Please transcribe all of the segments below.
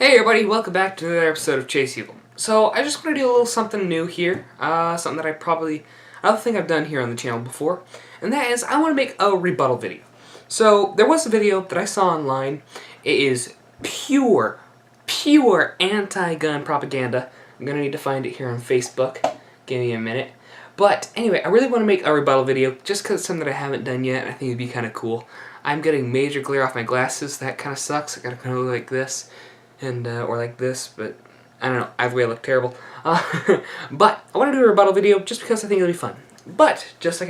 Hey everybody, welcome back to another episode of Chase Evil. So I just want to do a little something new here, something that I don't think I've done here on the channel before, and that is I want to make a rebuttal video. So there was a video that I saw online. It is pure anti-gun propaganda. I'm going to need to find it here on Facebook. Give me a minute. But anyway, I really want to make a rebuttal video just because it's something that I haven't done yet and I think it'd be kind of cool. I'm getting major glare off my glasses. That kind of sucks. I gotta kind of look like this. And or like this, but I don't know, either way I look terrible. But I want to do a rebuttal video just because I think it'll be fun. But just like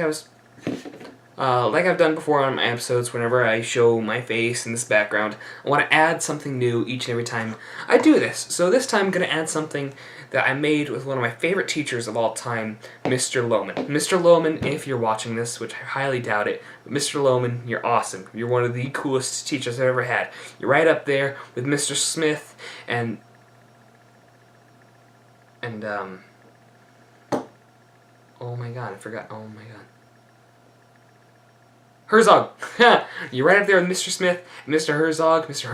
like I've done before on my episodes, whenever I show my face in this background, I want to add something new each and every time I do this. So this time I'm going to add something that I made with one of my favorite teachers of all time, Mr. Lohman. Mr. Lohman, if you're watching this, which I highly doubt it, but Mr. Lohman, you're awesome. You're one of the coolest teachers I've ever had. You're right up there with Mr. Smith and oh my god, I forgot. Oh my god. Herzog! You're right up there with Mr. Smith and Mr. Herzog. Mr.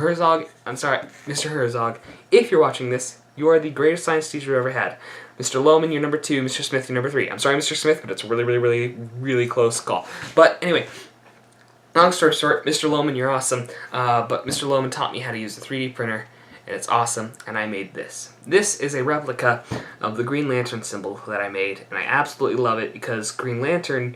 Herzog. If you're watching this, you are the greatest science teacher I've ever had. Mr. Lohman, you're number 2. Mr. Smith, you're number 3. I'm sorry, Mr. Smith, but it's a really close call. But anyway, long story short, Mr. Lohman, you're awesome. But Mr. Lohman taught me how to use a 3D printer, and it's awesome, and I made this. This is a replica of the Green Lantern symbol that I made, and I absolutely love it because Green Lantern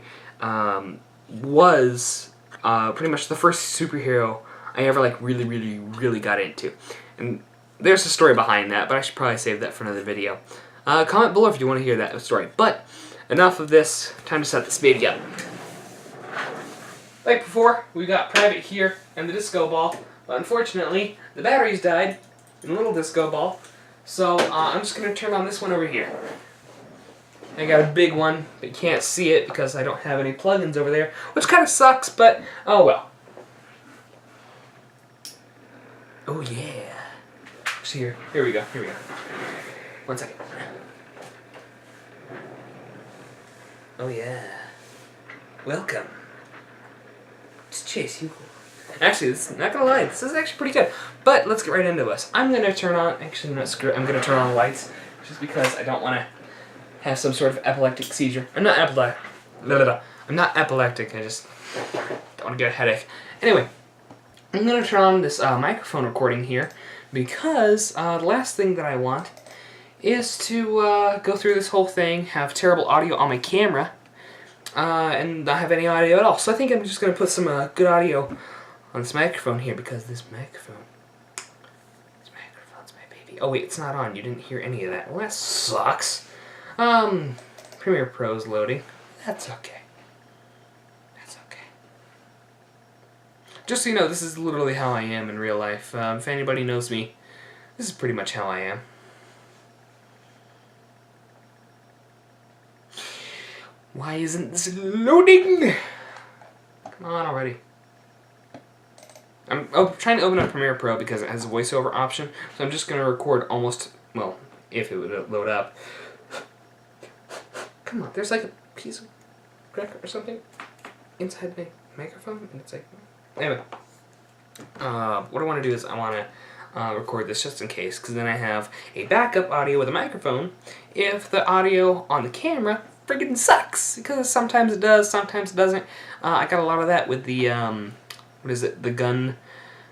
was pretty much the first superhero I ever really got into. And there's a story behind that, but I should probably save that for another video. Comment below if you want to hear that story. But enough of this. Time to set this baby up. Like before, we got Private here and the disco ball, but unfortunately the batteries died in the little disco ball. So I'm just going to turn on this one over here. I got a big one, but you can't see it because I don't have any plugins over there, which kind of sucks, but oh well. Oh yeah. So here we go. 1 second. Oh yeah. Welcome. It's Chase Evil. Actually, not gonna lie, this is actually pretty good. But let's get right into this. I'm gonna turn on. Actually, I'm gonna turn on the lights, just because I don't want to have some sort of epileptic seizure. I'm not epileptic. I'm not epileptic. I just don't want to get a headache. Anyway, I'm gonna turn on this microphone recording here because the last thing that I want is to go through this whole thing, have terrible audio on my camera, and not have any audio at all. So I think I'm just gonna put some good audio on this microphone here because this microphone's my baby. Oh wait, it's not on. You didn't hear any of that. Well, that sucks. Premiere Pro's loading. That's okay. Just so you know, this is literally how I am in real life. If anybody knows me, this is pretty much how I am. Why isn't this loading? Come on already. I'm trying to open up Premiere Pro because it has a voiceover option, so I'm just going to record almost, well, if it would load up. Come on, there's like a piece of cracker or something inside my microphone, and it's like, anyway. What I want to do is I want to record this just in case, because then I have a backup audio with a microphone if the audio on the camera friggin' sucks, because sometimes it does, sometimes it doesn't. I got a lot of that with the, the gun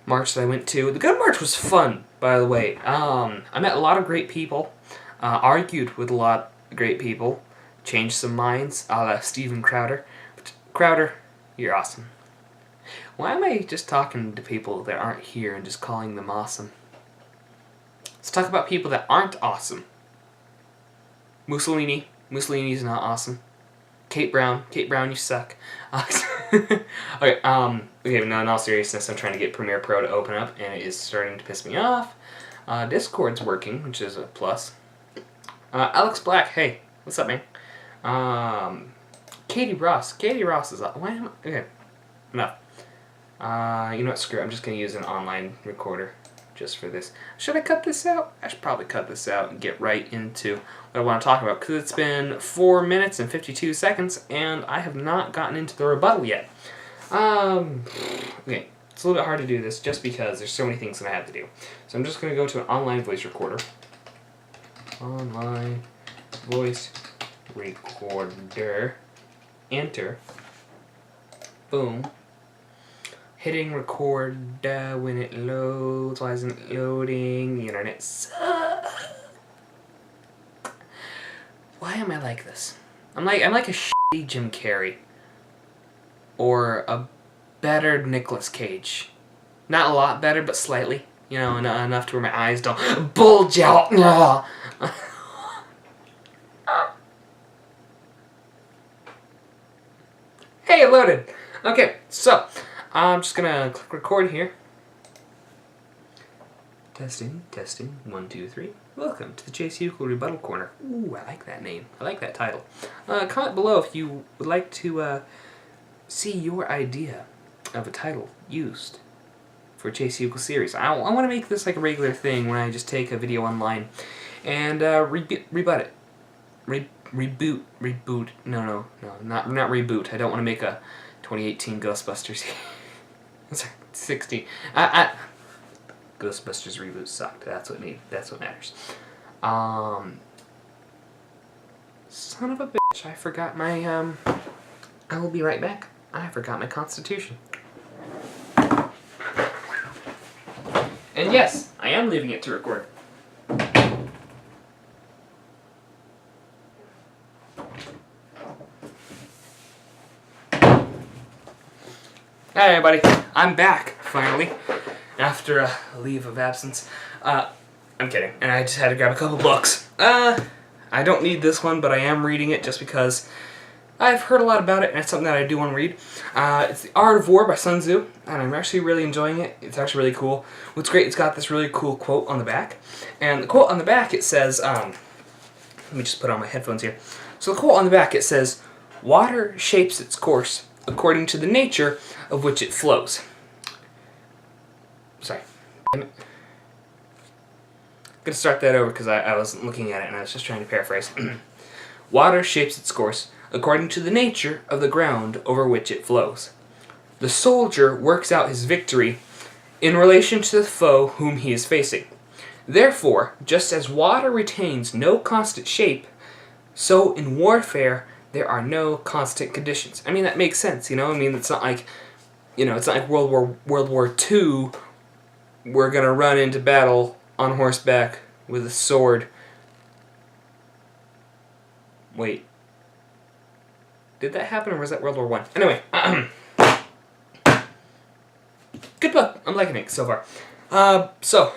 march that I went to. The gun march was fun, by the way. I met a lot of great people, argued with a lot of great people, changed some minds, a la Steven Crowder. But Crowder, you're awesome. Why am I just talking to people that aren't here and just calling them awesome? Let's talk about people that aren't awesome. Mussolini's not awesome. Kate Brown, you suck. Okay, okay, no, in all seriousness, I'm trying to get Premiere Pro to open up, and it is starting to piss me off. Discord's working, which is a plus. Alex Black, hey, what's up, man? Katie Ross is up. Why am I? Okay, enough. You know what, screw it. I'm just going to use an online recorder just for this. Should I cut this out? I should probably cut this out and get right into what I want to talk about, because it's been 4 minutes and 52 seconds, and I have not gotten into the rebuttal yet. Okay, It's a little bit hard to do this just because there's so many things that I have to do. So I'm just going to go to an online voice recorder. Online voice recorder. Enter. Boom. Hitting record when it loads. Why isn't it loading? The internet sucks. Why am I like this? I'm like a shitty Jim Carrey. Or a better Nicolas Cage. Not a lot better, but slightly. You know, enough to where my eyes don't bulge out. Hey, it loaded. Okay, so I'm just gonna click record here. Testing, 1, 2, 3. Welcome to the Chase Euclid Rebuttal Corner. Ooh, I like that name. I like that title. Comment below if you would like to see your idea of a title used for Chase Euclid series. I want to make this like a regular thing when I just take a video online and rebut it. Reboot. No, not reboot. I don't want to make a 2018 Ghostbusters. Sorry, 16. Ghostbusters reboot sucked. That's what matters. Son of a bitch! I forgot my I will be right back. I forgot my constitution. And yes, I am leaving it to record. Hey everybody, I'm back, finally, after a leave of absence. I'm kidding, and I just had to grab a couple books. I don't need this one, but I am reading it just because I've heard a lot about it, and it's something that I do want to read. It's The Art of War by Sun Tzu, and I'm actually really enjoying it. It's actually really cool. What's great, it's got this really cool quote on the back, and the quote on the back, it says, let me just put on my headphones here. So the quote on the back, it says, "Water shapes its course according to the nature of which it flows." Sorry. I'm going to start that over because I wasn't looking at it and I was just trying to paraphrase. Water shapes its course according to the nature of the ground over which it flows. The soldier works out his victory in relation to the foe whom he is facing. Therefore, just as water retains no constant shape, so in warfare there are no constant conditions. I mean, that makes sense, you know? I mean, it's not like, you know, it's not like World War II, we're gonna run into battle on horseback with a sword. Wait. Did that happen, or was that World War I? Anyway, good book. I'm liking it so far. So,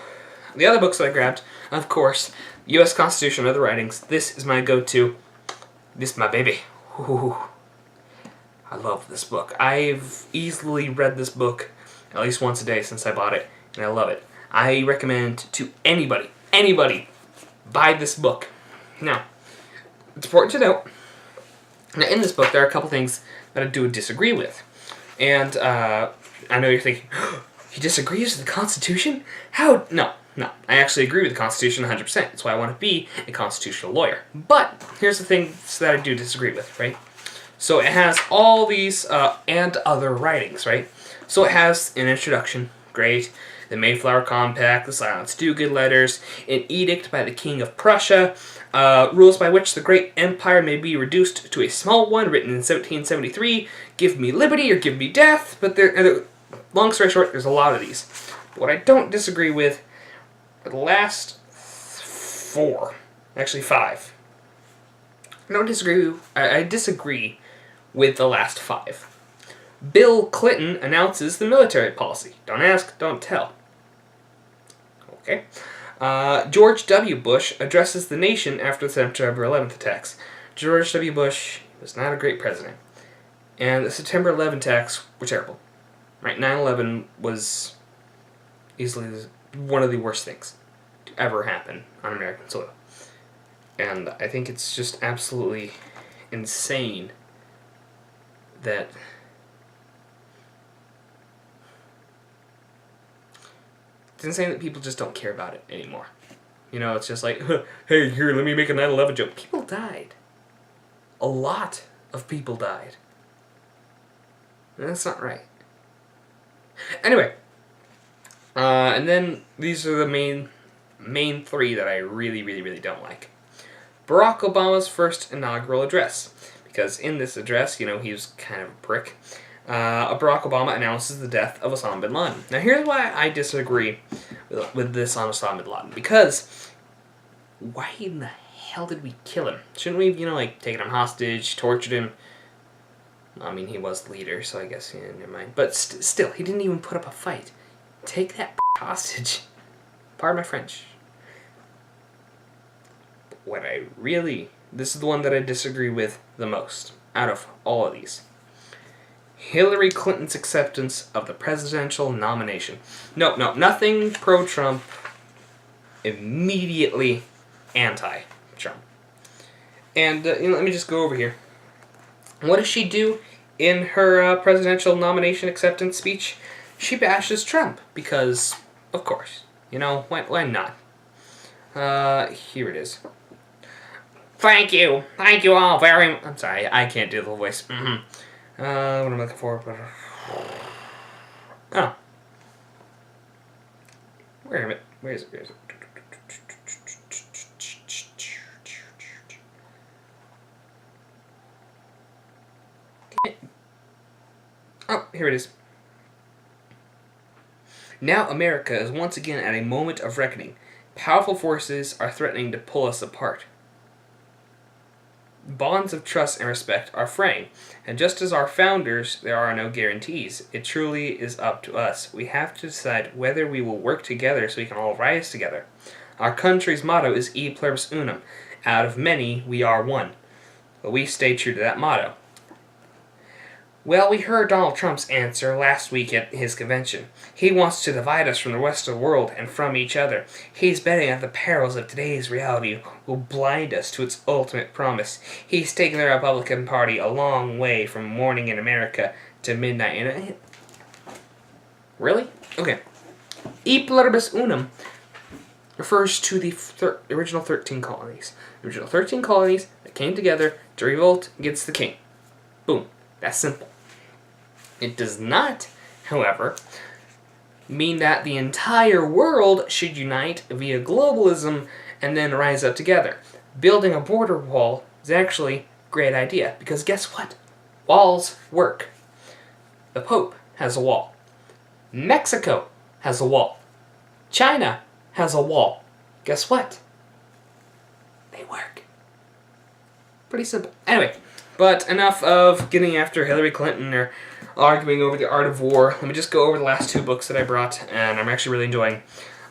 the other books that I grabbed, of course, U.S. Constitution and Other Writings. This is my go-to. This is my baby. Ooh. I love this book. I've easily read this book at least once a day since I bought it, and I love it. I recommend to anybody, buy this book. Now, it's important to note, now in this book there are a couple things that I do disagree with. And I know you're thinking, he disagrees with the Constitution? How? No. I actually agree with the Constitution 100%. That's why I want to be a constitutional lawyer. But here's the things that I do disagree with, right? So it has all these and other writings, right? So it has an introduction, great. The Mayflower Compact, the Silence Dogood Letters, an edict by the King of Prussia, rules by which the great empire may be reduced to a small one, written in 1773, give me liberty or give me death, but long story short, there's a lot of these. But what I don't disagree with are the last 4, actually 5. I disagree with the last 5. Bill Clinton announces the military policy. Don't ask, don't tell. Okay. George W. Bush addresses the nation after the September 11th attacks. George W. Bush was not a great president. And the September 11th attacks were terrible. Right? 9/11 was easily one of the worst things to ever happen on American soil. And I think it's just absolutely insane that it's insane that people just don't care about it anymore. You know, it's just like, hey, here, let me make a 9/11 joke. People died. A lot of people died. And that's not right. Anyway, and then these are the main three that I really don't like. Barack Obama's first inaugural address, because in this address, he was kind of a prick. Barack Obama announces the death of Osama bin Laden. Now, here's why I disagree with this on Osama bin Laden. Because, why in the hell did we kill him? Shouldn't we, taken him hostage, tortured him? I mean, he was the leader, so I guess, never mind. But still, he didn't even put up a fight. Take that hostage. Pardon my French. What this is the one that I disagree with the most out of all of these. Hillary Clinton's acceptance of the presidential nomination. No, nothing pro-Trump. Immediately anti-Trump. And let me just go over here. What does she do in her presidential nomination acceptance speech? She bashes Trump because, of course, why not? Here it is. Thank you all very much. I'm sorry, I can't do the voice. What am I looking for? Oh. Where is it? Oh, here it is. Now America is once again at a moment of reckoning. Powerful forces are threatening to pull us apart. Bonds of trust and respect are fraying, and just as our founders, there are no guarantees. It truly is up to us. We have to decide whether we will work together so we can all rise together. Our country's motto is E pluribus unum. Out of many, we are one. But we stay true to that motto. Well, we heard Donald Trump's answer last week at his convention. He wants to divide us from the rest of the world and from each other. He's betting that the perils of today's reality will blind us to its ultimate promise. He's taken the Republican Party a long way from morning in America to midnight in... Really? Okay. E pluribus unum refers to the original 13 colonies. The original 13 colonies that came together to revolt against the king. Boom. That's simple. It does not, however, mean that the entire world should unite via globalism and then rise up together. Building a border wall is actually a great idea, because guess what? Walls work. The Pope has a wall. Mexico has a wall. China has a wall. Guess what? They work. Pretty simple. Anyway, but enough of getting after Hillary Clinton or arguing over the art of war. Let me just go over the last two books that I brought, and I'm actually really enjoying.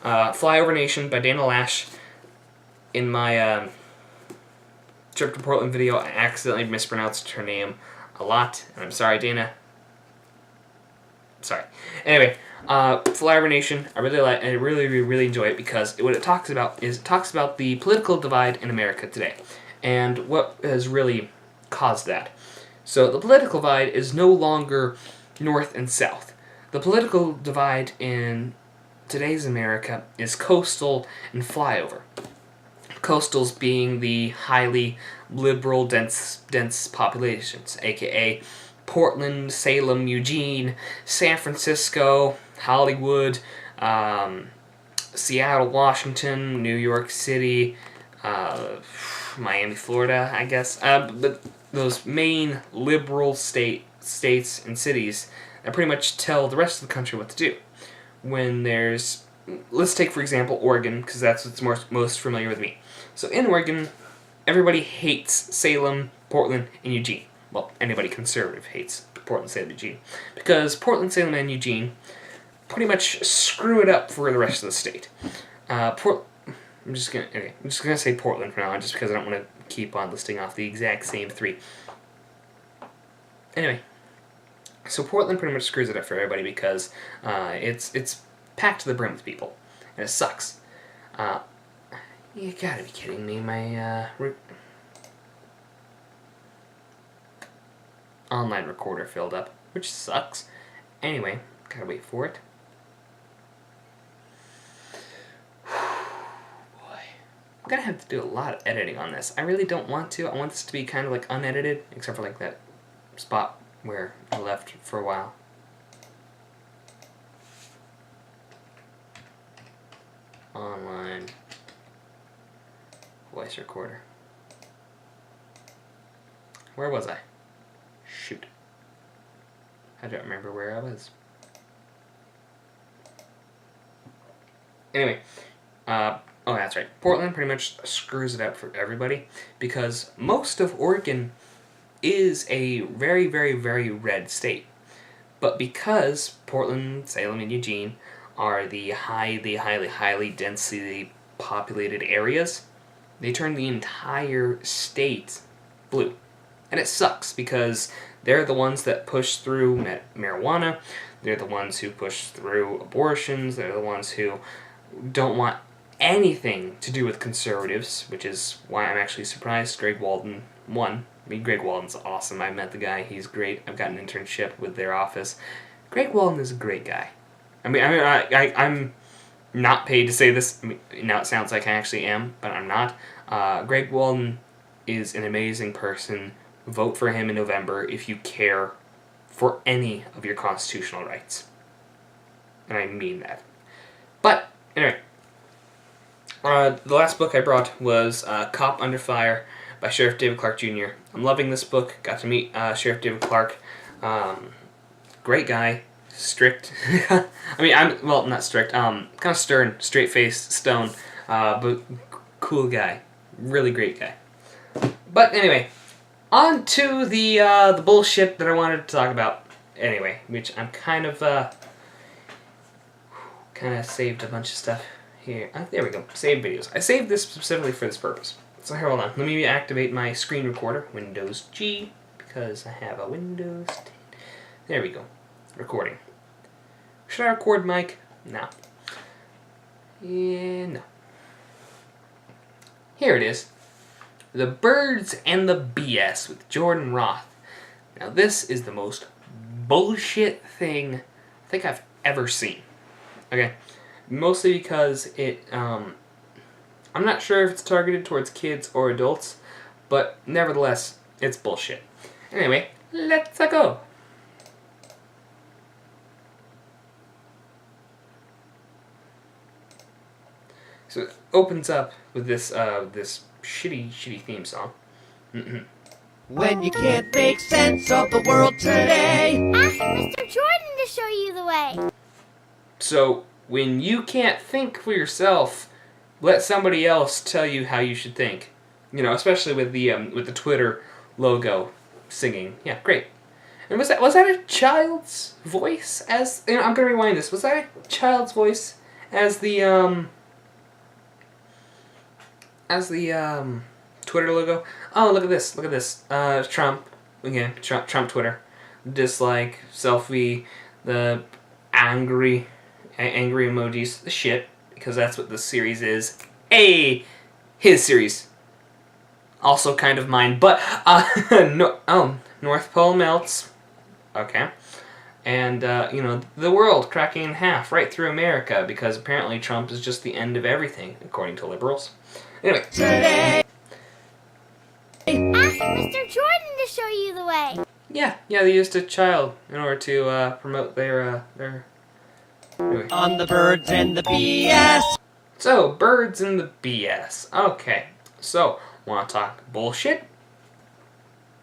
Flyover Nation by Dana Lash. In my trip to Portland video, I accidentally mispronounced her name a lot, and I'm sorry, Dana. Sorry. Anyway, Flyover Nation, I really enjoy it, because what it talks about is the political divide in America today, and what has really caused that. So the political divide is no longer north and south. The political divide in today's America is coastal and flyover. Coastals being the highly liberal, dense populations, aka Portland, Salem, Eugene, San Francisco, Hollywood, Seattle, Washington, New York City, Miami, Florida, I guess. But those main liberal states and cities that pretty much tell the rest of the country what to do. When there's, let's take for example Oregon, because that's what's most familiar with me. So in Oregon, everybody hates Salem, Portland, and Eugene. Well, anybody conservative hates Portland, Salem, Eugene, because Portland, Salem, and Eugene pretty much screw it up for the rest of the state. I'm just gonna say Portland for now, just because I don't want to keep on listing off the exact same three. Anyway, so Portland pretty much screws it up for everybody because it's packed to the brim with people, and it sucks. You gotta be kidding me! My online recorder filled up, which sucks. Anyway, gotta wait for it. I'm gonna have to do a lot of editing on this. I really don't want to. I want this to be kind of like unedited, except for like that spot where I left for a while. online voice recorder. Where was I? Shoot. I don't remember where I was. Anyway, oh, that's right. Portland pretty much screws it up for everybody because most of Oregon is a very, very, very red state. But because Portland, Salem, and Eugene are the highly densely populated areas, they turn the entire state blue. And it sucks because they're the ones that push through marijuana, they're the ones who push through abortions, they're the ones who don't want anything to do with conservatives, which is why I'm actually surprised Greg Walden won. I mean, Greg Walden's awesome. I met the guy. He's great. I've got an internship with their office. Greg Walden is a great guy. I'm not paid to say this. I mean, now it sounds like I actually am, but I'm not. Greg Walden is an amazing person. Vote for him in November if you care for any of your constitutional rights. And I mean that. But, anyway. The last book I brought was Cop Under Fire by Sheriff David Clark Jr. I'm loving this book. Got to meet Sheriff David Clark. Great guy. Strict. Well, not strict. Kind of stern, straight-faced, stone. But cool guy. Really great guy. But anyway, on to the bullshit that I wanted to talk about. Anyway, which I'm kind of saved a bunch of stuff here. There we go. Save videos. I saved this specifically for this purpose. So here, hold on. Let me activate my screen recorder, Windows G, because I have a Windows 10. There we go. Recording. Should I record mic? No. Yeah, no. Here it is. The Birds and the BS with Jordan Roth. Now this is the most bullshit thing I think I've ever seen. Okay? Mostly because it, I'm not sure if it's targeted towards kids or adults, but nevertheless, it's bullshit. Anyway, let's go. So it opens up with this this shitty theme song. When you can't make sense of the world today, ask Mr. Jordan to show you the way. So when you can't think for yourself, let somebody else tell you how you should think. You know, especially with the Twitter logo singing. Yeah, great. And was that a child's voice? As you know, I'm gonna rewind this. Was that a child's voice as the Twitter logo? Oh, look at this. Look at this. Trump again. Trump Twitter. Dislike, selfie, the angry emojis, the shit, because that's what this series is. His series. Also kind of mine, but North Pole melts. Okay. And you know, the world cracking in half right through America because apparently Trump is just the end of everything, according to liberals. Anyway. today. Ask Mr. Jordan to show you the way. Yeah, they used a child in order to promote their anyway. On the Birds and the BS. So, Birds and the BS. Okay, so, want to talk bullshit?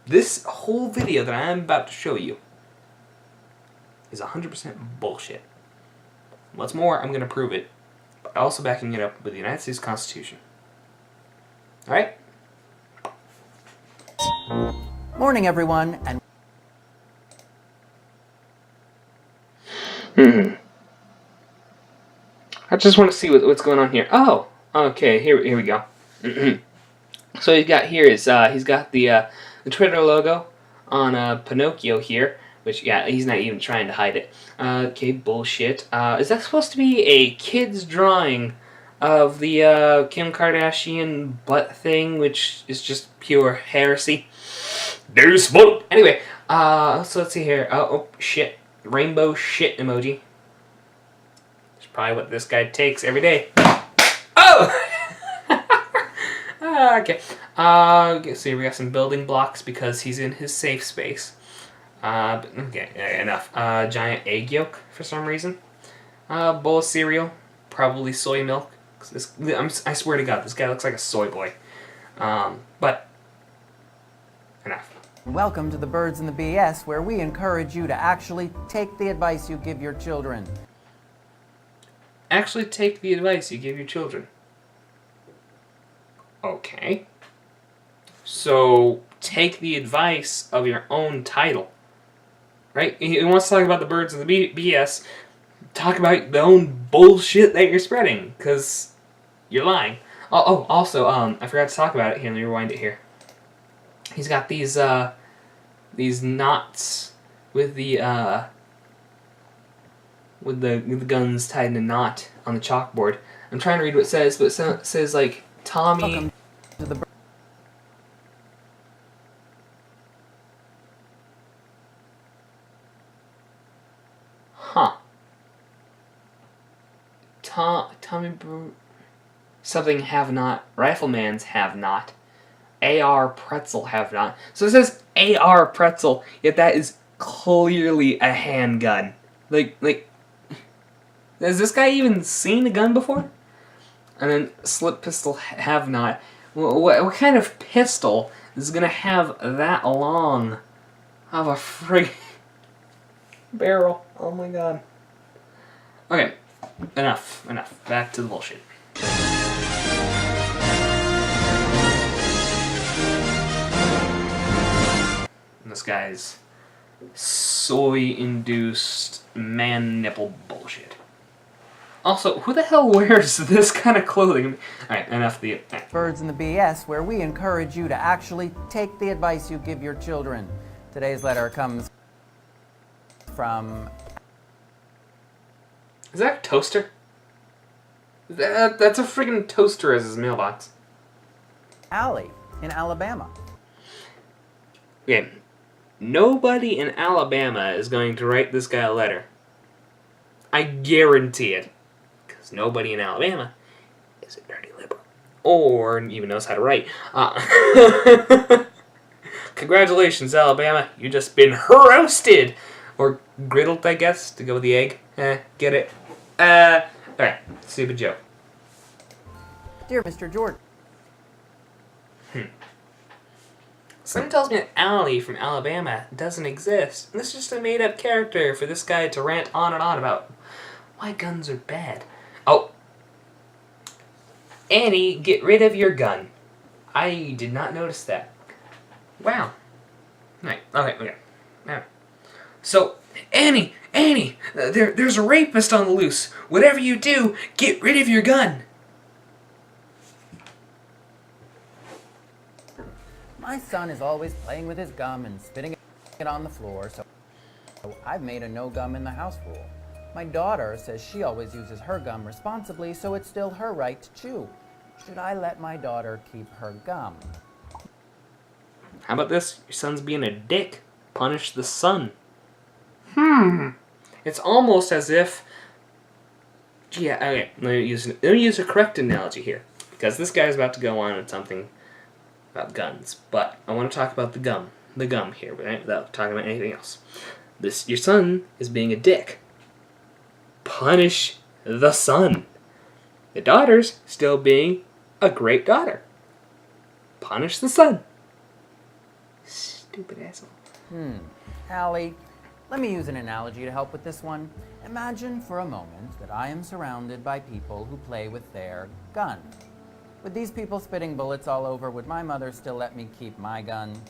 This whole video that I'm about to show you is 100% bullshit. What's more, I'm going to prove it, but also backing it up with the United States Constitution. Alright? Morning, everyone, and I just want to see what's going on here. Oh, okay. Here we go. So he's got here is he's got the Twitter logo on Pinocchio here, which he's not even trying to hide it. Okay, bullshit. Is that supposed to be a kid's drawing of the Kim Kardashian butt thing, which is just pure heresy? There's smoke. Anyway, so let's see here. Oh shit, rainbow shit emoji. It's probably what this guy takes every day. Oh. Okay. See, we got some building blocks because he's in his safe space. Okay, enough. Giant egg yolk for some reason. Bowl of cereal, probably soy milk, I swear to God, this guy looks like a soy boy. But enough. welcome to the Birds and the BS, where we encourage you to actually take the advice you give your children. Actually take the advice you give your children. Okay. So, take the advice of your own title. Right? He wants to talk about the birds and the BS. Talk about the own bullshit that you're spreading, because you're lying. Also, I forgot to talk about it here. Let me rewind it here. He's got these knots with the guns tied in a knot on the chalkboard. I'm trying to read what it says, but it says like Tommy. Welcome to the Huh. Tommy something have not. Rifleman's have not. AR Pretzel have not. So it says AR Pretzel, yet that is clearly a handgun. Like, has this guy even seen a gun before? And then Slip Pistol have not. What kind of pistol is gonna have that long of a frig barrel? Oh my god. Okay, enough. Back to the bullshit. This guy's soy-induced man nipple bullshit. Also, who the hell wears this kind of clothing? Alright, enough of the... Birds and the BS, where we encourage you to actually take the advice you give your children. Today's letter comes from... Is that a toaster? That's a friggin' toaster as his mailbox. Allie in Alabama. Okay, nobody in Alabama is going to write this guy a letter. I guarantee it. Because nobody in Alabama is a dirty liberal. Or even knows how to write. Congratulations, Alabama. You just been roasted! Or griddled, I guess, to go with the egg. Get it? Alright, stupid joke. Dear Mr. Jordan. Something tells me that Allie from Alabama doesn't exist. And this is just a made-up character for this guy to rant on and on about why guns are bad. Oh. Annie, get rid of your gun. I did not notice that. Wow. Right. Okay. Alright. So, Annie, there's a rapist on the loose. Whatever you do, get rid of your gun. My son is always playing with his gum and spitting it on the floor, so I've made a no gum in the house rule. My daughter says she always uses her gum responsibly, so it's still her right to chew. Should I let my daughter keep her gum? How about this? Your son's being a dick. Punish the son. It's almost as if... Yeah, okay. Let me use a correct analogy here. Because this guy's about to go on with something about guns. But I want to talk about the gum. The gum here, right? Without talking about anything else. Your son is being a dick. Punish the son. The daughter's still being a great daughter. Punish the son. Stupid asshole. Allie, let me use an analogy to help with this one. Imagine for a moment that I am surrounded by people who play with their gun. With these people spitting bullets all over, would my mother still let me keep my gun?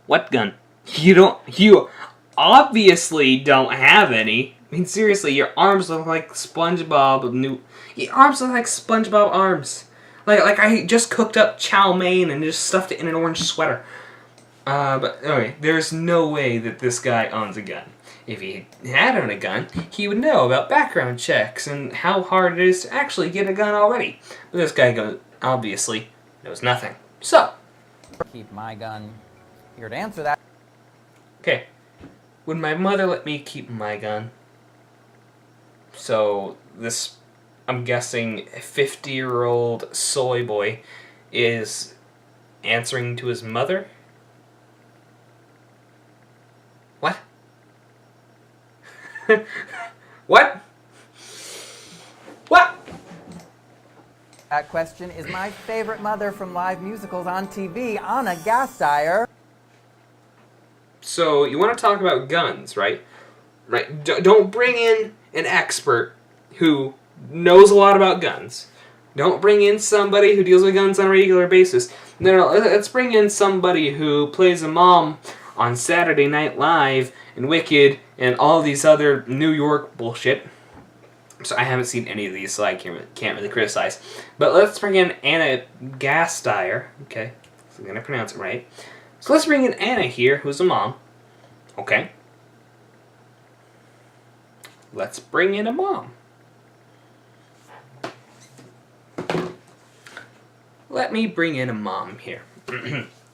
What gun? You obviously don't have any. I mean, seriously, your arms look like SpongeBob. Your arms look like SpongeBob arms. Like I just cooked up chow mein and just stuffed it in an orange sweater. But anyway, there's no way that this guy owns a gun. If he had owned a gun, he would know about background checks and how hard it is to actually get a gun already. But this guy obviously knows nothing. So, Keep my gun. Here to answer that. okay, would my mother let me keep my gun? So, this, I'm guessing, 50-year-old soy boy is answering to his mother? What? What? What? That question is my favorite mother from live musicals on TV, Anna Gasteyer. So you want to talk about guns, right? Right. Don't bring in an expert who knows a lot about guns. Don't bring in somebody who deals with guns on a regular basis. No, let's bring in somebody who plays a mom on Saturday Night Live and Wicked and all these other New York bullshit. So I haven't seen any of these, so I can't really criticize. But let's bring in Anna Gasteyer. Okay, so I'm going to pronounce it right. So let's bring in Anna here, who's a mom. Okay. Let's bring in a mom. Let me bring in a mom here.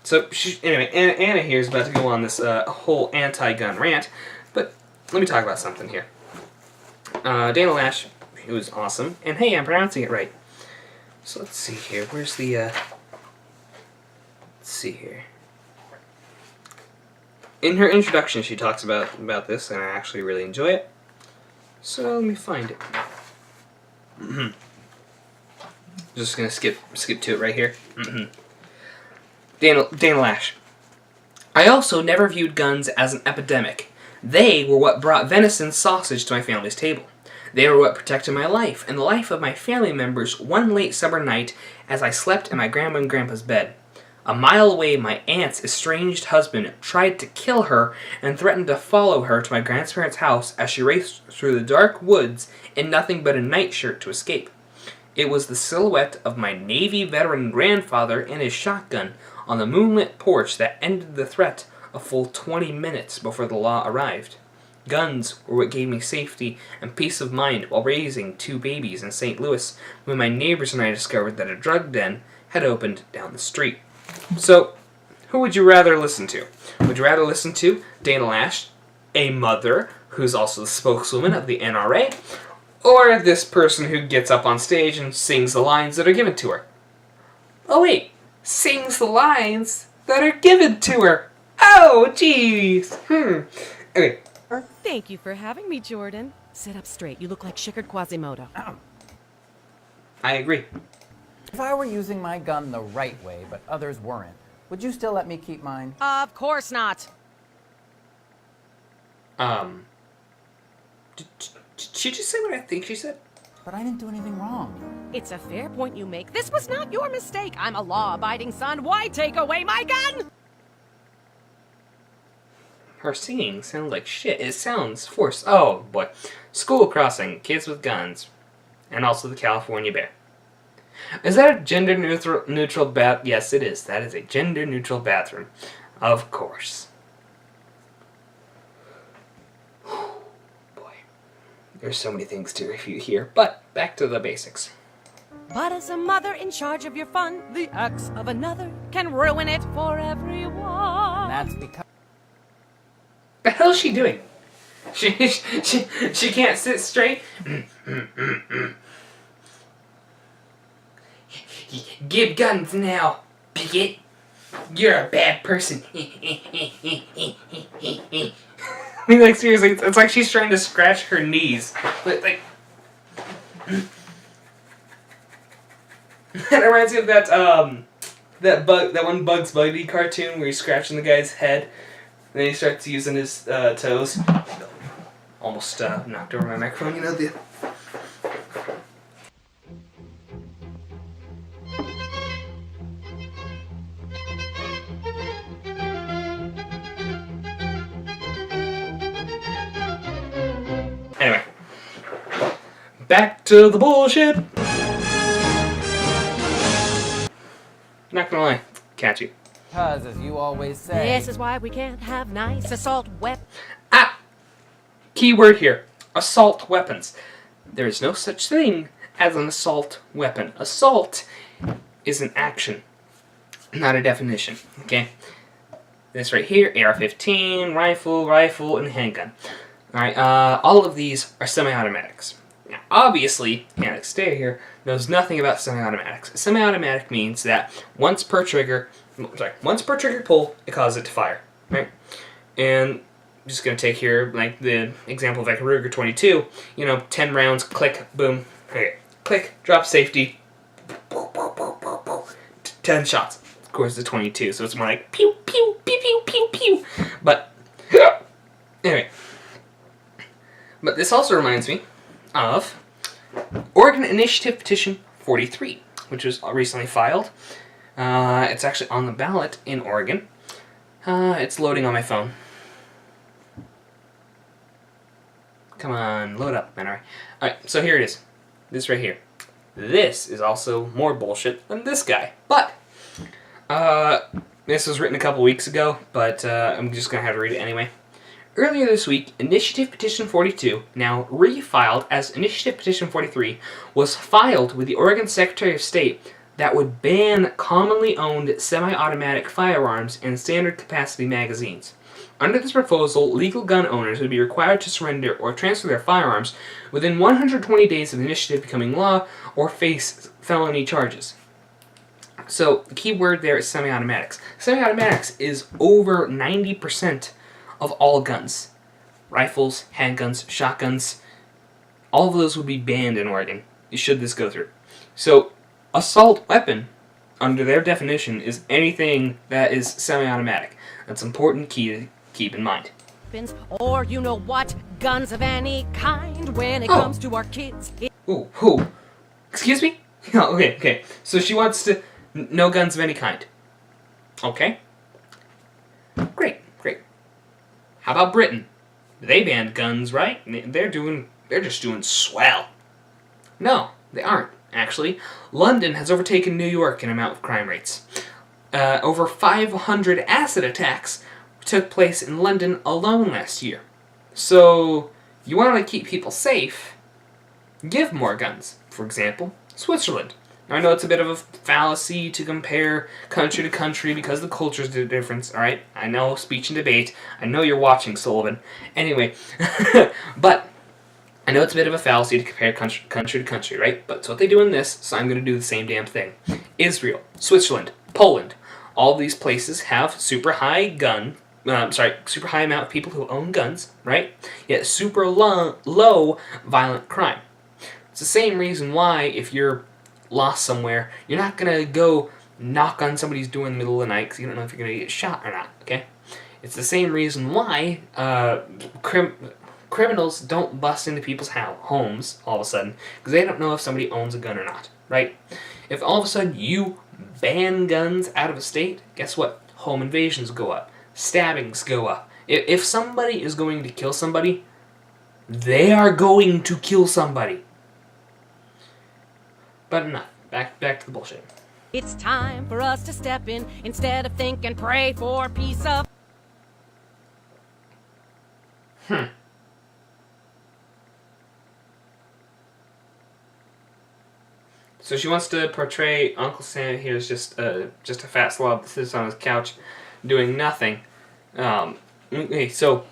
So, anyway, Anna here is about to go on this whole anti-gun rant, but let me talk about something here. Dana Lash, who was awesome, and hey, I'm pronouncing it right. So let's see here. Where's the? Let's see here. In her introduction, she talks about this, and I actually really enjoy it. So let me find it. Just gonna skip to it right here. Dana Lash. I also never viewed guns as an epidemic. They were what brought venison sausage to my family's table. They were what protected my life and the life of my family members one late summer night as I slept in my grandma and grandpa's bed. A mile away, my aunt's estranged husband tried to kill her and threatened to follow her to my grandparents' house as she raced through the dark woods in nothing but a nightshirt to escape. It was the silhouette of my Navy veteran grandfather and his shotgun on the moonlit porch that ended the threat a full 20 minutes before the law arrived. Guns were what gave me safety and peace of mind while raising 2 babies in St. Louis when my neighbors and I discovered that a drug den had opened down the street. So, who would you rather listen to? Would you rather listen to Dana Lash, a mother who's also the spokeswoman of the NRA, or this person who gets up on stage and sings the lines that are given to her? Oh wait, sings the lines that are given to her. Oh, jeez. Okay. Thank you for having me, Jordan. Sit up straight. You look like Shikkard Quasimodo. I agree. If I were using my gun the right way, but others weren't, would you still let me keep mine? Of course not. Did she just say what I think she said? But I didn't do anything wrong. It's a fair point you make. This was not your mistake. I'm a law-abiding son. Why take away my gun? Her singing sounds like shit. It sounds forced. Oh, boy. School Crossing, Kids with Guns, and also the California Bear. Is that a gender-neutral bath? Yes, it is. That is a gender-neutral bathroom. Of course. Boy. There's so many things to review here, but back to the basics. But as a mother in charge of your fun, the acts of another can ruin it for everyone. That's because... The hell is she doing? She can't sit straight. Give guns now, bigot. You're a bad person. I mean, like, seriously, it's like she's trying to scratch her knees. Like, that reminds me of that one Bugs Bunny cartoon where he's scratching the guy's head, and then he starts using his toes. Almost knocked over my microphone, you know, the... Anyway, back to the bullshit. Not gonna lie, catchy. Because, as you always say... This is why we can't have nice assault weapons. Key word here, assault weapons. There is no such thing as an assault weapon. Assault is an action, not a definition, okay? This right here, AR-15, rifle, and handgun. Alright, all of these are semi-automatics. Now, obviously, Alex Stayer here knows nothing about semi-automatics. Semi-automatic means that once per trigger pull, it causes it to fire, right? And I'm just going to take here, like, the example of like a Ruger 22, 10 rounds, click, boom, okay, click, drop safety, 10 shots. Of course, it's 22, so it's more like pew, pew, pew, pew, pew, pew. But, anyway. But this also reminds me of Oregon Initiative Petition 43, which was recently filed. It's actually on the ballot in Oregon. It's loading on my phone. Come on, load up, man. Alright, so here it is. This right here. This is also more bullshit than this guy. But, this was written a couple weeks ago, but I'm just going to have to read it anyway. Earlier this week, Initiative Petition 42, now refiled as Initiative Petition 43, was filed with the Oregon Secretary of State that would ban commonly owned semi-automatic firearms and standard capacity magazines. Under this proposal, legal gun owners would be required to surrender or transfer their firearms within 120 days of the initiative becoming law or face felony charges. So, the key word there is semi-automatics. Semi-automatics is over 90% of all guns. Rifles, handguns, shotguns, all of those would be banned in Oregon, should this go through. So, assault weapon, under their definition, is anything that is semi-automatic. That's an important key to keep in mind. Or you know what? Guns of any kind when it comes to our kids. Ooh. Excuse me? Oh, okay. So she wants to... No guns of any kind. Okay. Great. How about Britain? They banned guns, right? They're just doing swell. No, they aren't, actually. London has overtaken New York in amount of crime rates. Over 500 acid attacks took place in London alone last year. So, you want to keep people safe, give more guns. For example, Switzerland. Now, I know it's a bit of a fallacy to compare country to country because the cultures are different, alright? I know, speech and debate. I know you're watching, Sullivan. Anyway, but I know it's a bit of a fallacy to compare country to country, right? But it's what they do in this, so I'm going to do the same damn thing. Israel, Switzerland, Poland. All these places have super high amount of people who own guns, right? Yet super low violent crime. It's the same reason why if you're lost somewhere, you're not going to go knock on somebody's door in the middle of the night because you don't know if you're going to get shot or not, okay? It's the same reason why criminals don't bust into people's homes all of a sudden because they don't know if somebody owns a gun or not, right? If all of a sudden you ban guns out of a state, guess what? Home invasions go up. Stabbings go up. If somebody is going to kill somebody, they are going to kill somebody. But enough. Back to the bullshit. It's time for us to step in instead of think and pray for peace of... So she wants to portray Uncle Sam here as just a fat slob that sits on his couch doing nothing. Okay, so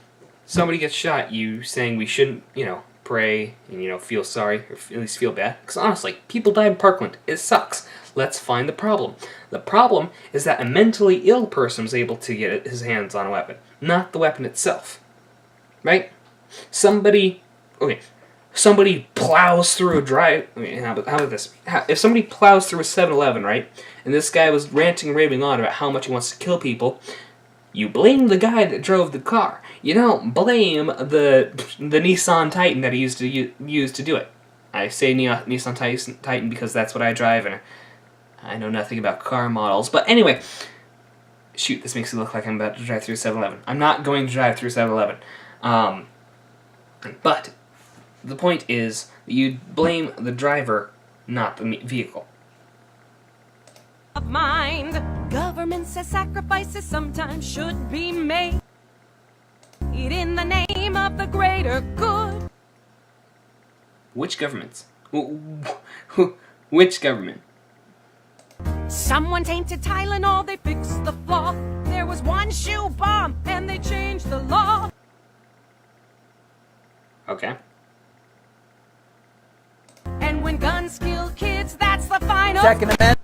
somebody gets shot, you saying we shouldn't, pray and, feel sorry, or at least feel bad. Because honestly, people die in Parkland. It sucks. Let's find the problem. The problem is that a mentally ill person was able to get his hands on a weapon, not the weapon itself. Right? Somebody plows through a drive... how about this? If somebody plows through a 7-Eleven, right, and this guy was ranting and raving on about how much he wants to kill people, you blame the guy that drove the car. You don't blame the Nissan Titan that he used to use to do it. I say Nissan Titan because that's what I drive, and I know nothing about car models. But anyway, shoot, this makes it look like I'm about to drive through 7-Eleven. I'm not going to drive through 7-Eleven. But the point is that you blame the driver, not the vehicle. Of mind. Government says sacrifices sometimes should be made in the name of the greater good. Which governments? Which government? Someone tainted Tylenol, they fixed the flaw. There was one shoe bomb, and they changed the law. Okay. And when guns kill kids, that's the final... Second Amendment.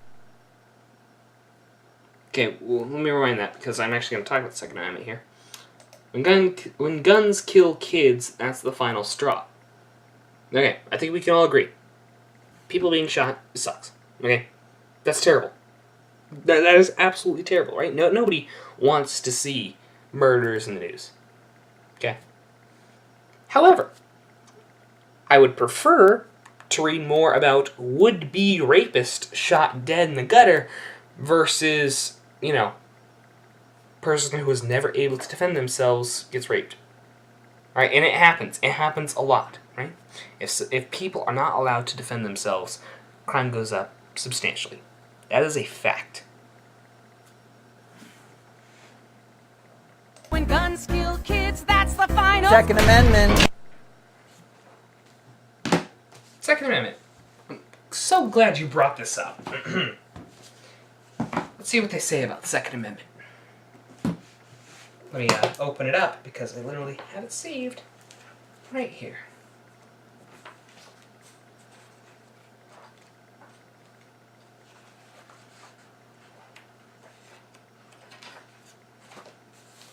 Okay, well, let me rewind that, because I'm actually going to talk about the Second Amendment here. When guns kill kids, that's the final straw. Okay, I think we can all agree. People being shot, it sucks. Okay? That's terrible. That is absolutely terrible, right? Nobody wants to see murders in the news. Okay? However, I would prefer to read more about would-be rapist shot dead in the gutter versus, person who was never able to defend themselves gets raped. Right? And it happens. It happens a lot, right? If people are not allowed to defend themselves, crime goes up substantially. That is a fact. When guns kill kids, that's the final. Second Amendment. Second Amendment. I'm so glad you brought this up. Let's see what they say about the Second Amendment. Let me open it up because I literally have it saved right here.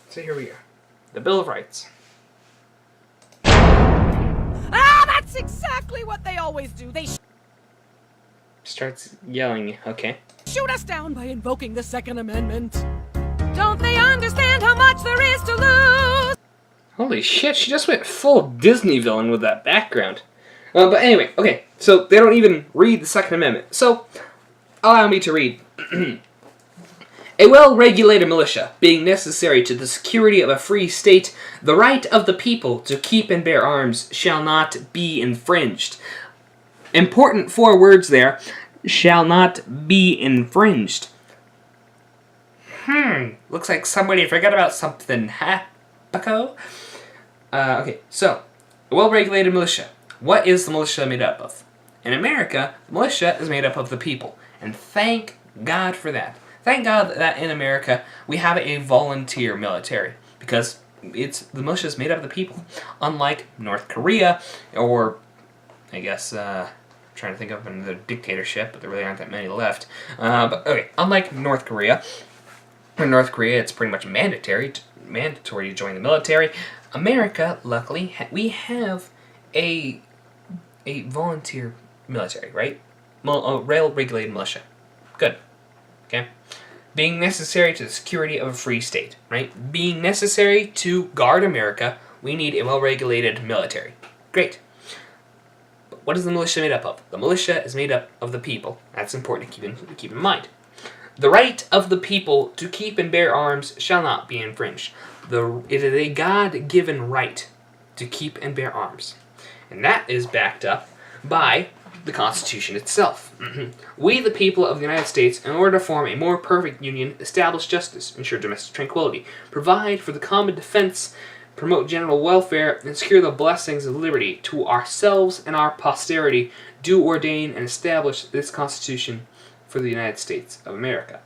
So here we are. The Bill of Rights. Ah, that's exactly what they always do. They Starts yelling, okay. shoot us down by invoking the Second Amendment. Don't they understand how much there is to lose? Holy shit, she just went full Disney villain with that background. But anyway, okay, so they don't even read the Second Amendment. So, allow me to read. A well-regulated militia, being necessary to the security of a free state, the right of the people to keep and bear arms shall not be infringed. Important 4 words there. Shall not be infringed. Looks like somebody forgot about something, huh, bucko? Okay, so, a well-regulated militia. What is the militia made up of? In America, the militia is made up of the people. And thank God for that. Thank God that in America, we have a volunteer military. Because the militia is made up of the people. Unlike North Korea, or, I guess, trying to think of another dictatorship, but there really aren't that many left. But, okay, unlike North Korea, in North Korea, it's pretty much mandatory to join the military. America, luckily, we have a volunteer military, right? Rail-regulated militia. Good. Okay? Being necessary to the security of a free state, right? Being necessary to guard America, we need a well-regulated military. Great. But what is the militia made up of? The militia is made up of the people. That's important to keep in mind. The right of the people to keep and bear arms shall not be infringed. It is a God-given right to keep and bear arms. And that is backed up by the Constitution itself. We, the people of the United States, in order to form a more perfect union, establish justice, ensure domestic tranquility, provide for the common defense, promote general welfare, and secure the blessings of liberty to ourselves and our posterity, do ordain and establish this Constitution for the United States of America.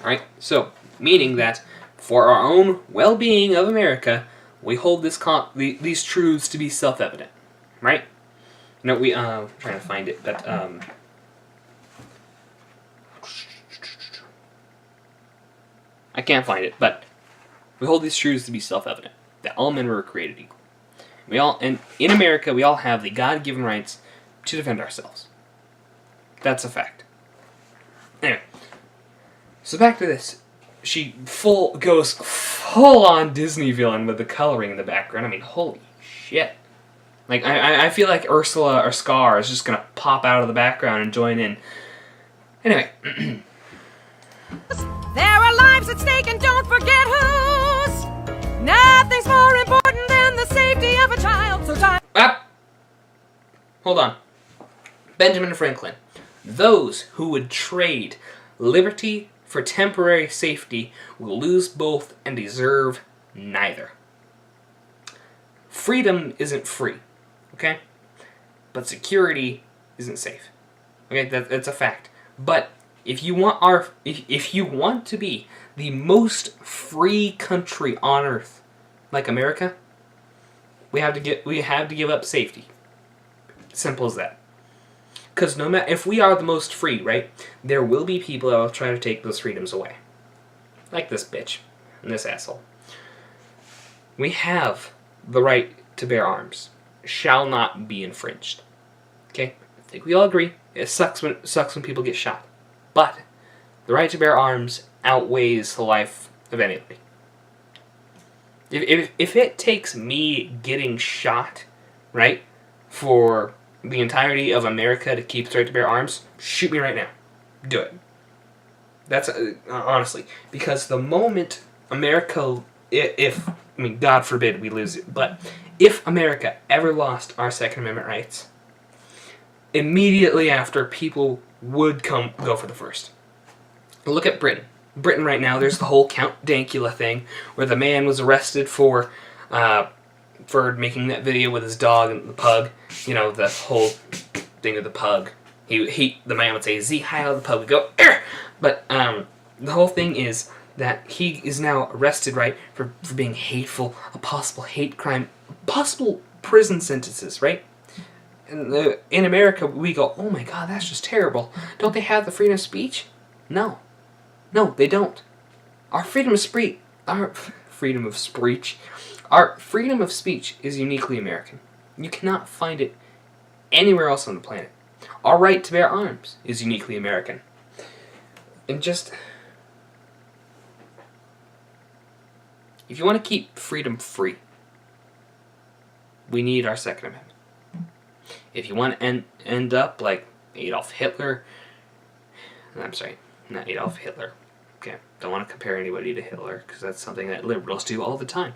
Alright, so, meaning that for our own well-being of America, we hold these truths to be self-evident. Right? I'm trying to find it, but, I can't find it, but we hold these truths to be self-evident, that all men were created equal. And in America, we all have the God-given rights to defend ourselves. That's a fact. Anyway, so back to this. She goes full-on Disney villain with the coloring in the background. I mean, holy shit. Like, I feel like Ursula or Scar is just gonna pop out of the background and join in. Anyway. There are lives at stake and don't forget whose. Nothing's more important than the safety of a child, so time... Hold on. Benjamin Franklin. Those who would trade liberty for temporary safety will lose both and deserve neither. Freedom isn't free, okay? But security isn't safe. Okay, that's a fact. But if you want to be the most free country on earth, like America, we have to give up safety. Simple as that. Because no matter if we are the most free, right, there will be people that will try to take those freedoms away, like this bitch and this asshole. We have the right to bear arms. Shall not be infringed. Okay, I think we all agree. It sucks when people get shot, but the right to bear arms outweighs the life of anybody. If it takes me getting shot, right, for the entirety of America to keep its right to bear arms, shoot me right now. Do it. That's, honestly, because the moment America, I mean, God forbid we lose it, but if America ever lost our Second Amendment rights, immediately after, people would go for the first. Look at Britain. Britain right now, there's the whole Count Dankula thing, where the man was arrested for making that video with his dog and the pug. You know, the whole thing of the pug. The man would say, "Z Heil," the pug would go, "Arr!" But the whole thing is that he is now arrested, right, for being hateful, a possible hate crime, possible prison sentences, right? And in America, we go, "Oh my God, that's just terrible. Don't they have the freedom of speech?" No, they don't. Our freedom of speech is uniquely American. You cannot find it anywhere else on the planet. Our right to bear arms is uniquely American. And just, if you want to keep freedom free, we need our Second Amendment. If you want to end up like Adolf Hitler, I'm sorry, not Adolf Hitler. Okay, don't want to compare anybody to Hitler, because that's something that liberals do all the time.